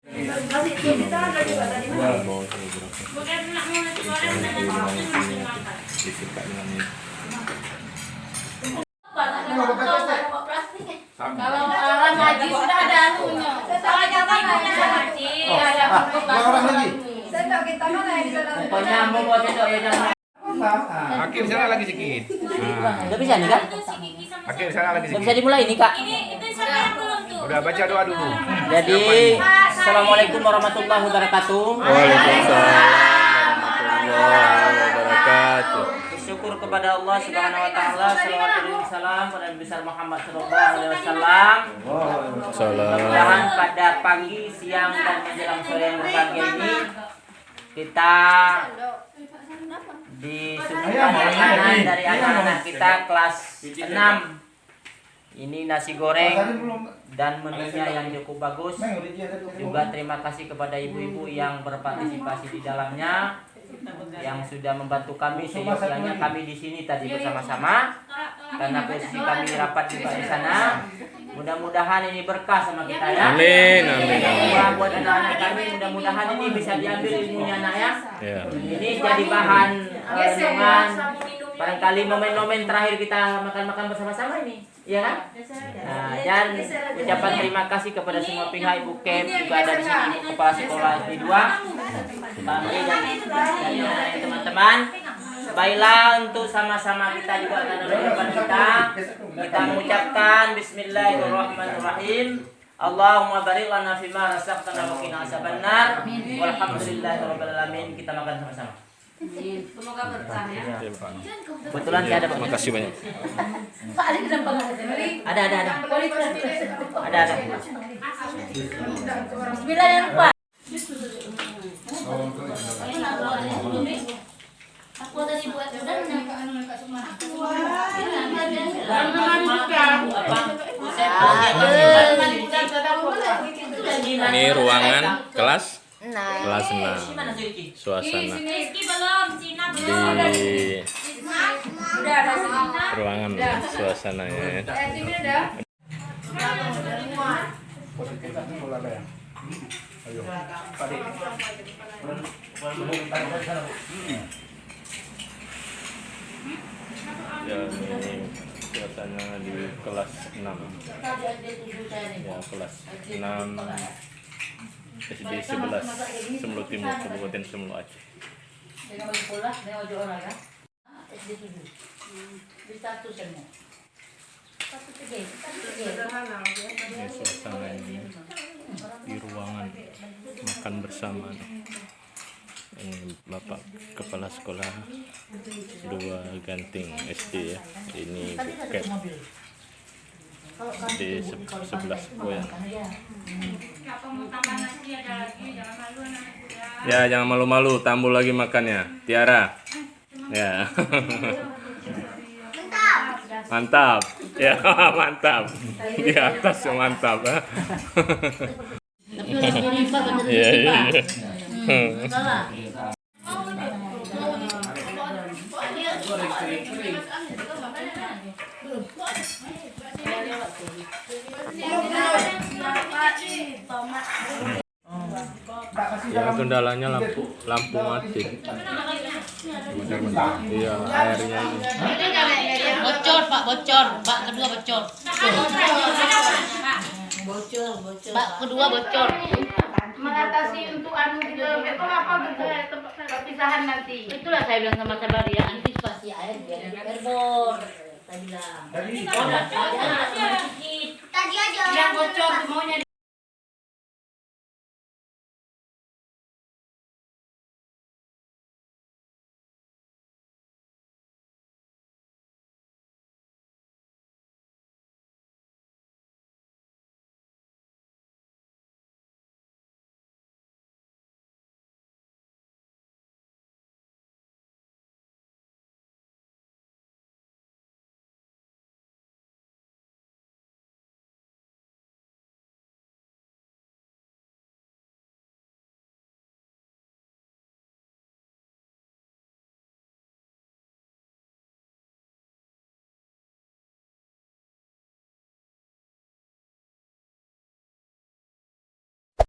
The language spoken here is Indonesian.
Kalau orang ngaji sudah ada anunya. Orang lagi. Pokoknya mau buat itu ya jangan. Akhir sana lagi sedikit. Udah bisa nih, Kak? Akhir sana lagi Udah sedikit. bisa dimulai nih, Kak? Udah baca doa dulu. Jadi, Assalamualaikum warahmatullahi wabarakatuh. Waalaikumsalam warahmatullahi wabarakatuh. Bersyukur kepada Allah Subhanahu wa taala, salawatu salam pada Nabi besar Muhammad sallallahu alaihi wasallam. Mudah-mudahan pada pagi, siang dan menjelang sore yang berbahagia ini kita disuguhkan makanan dari anak-anak kita kelas 6. Ini nasi goreng dan menunya yang cukup bagus. Juga terima kasih kepada ibu-ibu yang berpartisipasi di dalamnya, yang sudah membantu kami sehingga kami di sini tadi bersama-sama. Karena posisi kami rapat juga di sana. Mudah-mudahan ini berkah sama kita ya. Amin, amin, amin. Buat anak-anak kami mudah-mudahan ini bisa diambil ilmunya nak ya. Ya. Ini jadi bahan renungan. Barangkali momen-momen terakhir kita makan-makan bersama-sama ini, ya kan? Nah, dan ucapan terima kasih kepada semua pihak, Ibu Kep juga ada di sini, Ibu Kepala Sekolah SD 2, Pak Mei dan teman-teman. Baiklah, untuk sama-sama kita juga akan mendoakan kita mengucapkan Bismillahirrahmanirrahim. Allahumma barik lana fima razaqtana wa qina azabannar. Walhamdulillahirabbil alamin. Kita makan sama-sama. Semoga berkah ya. Kebetulan saya ada. Terima kasih banyak. Ada. Bismillah ya lupa. Aku tadi buat Ini ruangan kelas 6. Suasana di ruangan suasananya ya. Ya, ini suasana di kelas 6. Ya, kelas 6 SD 11 Semelu Timur, Kabupaten Semelu Aceh. Ini suasana ini di ruangan makan bersama. Ini Bapak Kepala Sekolah 2 Ganting SD ya. Ini buket di 11 poin. Ya, jangan malu-malu, tambah lagi makannya. Tiara. Ya. Mantap. Ya, mantap. Di atas mantap. Iya, iya. Ya, kendalanya lampu mati. Iya, airnya ini. Bocor, Pak, bocor. Bak kedua bocor. Bak kedua bocor. Mengatasi untuk anu gitu itu apa bentuk perpisahan nanti. Itulah saya bilang sama Sabari ya, antisipasi air biar airborne. Saya bilang.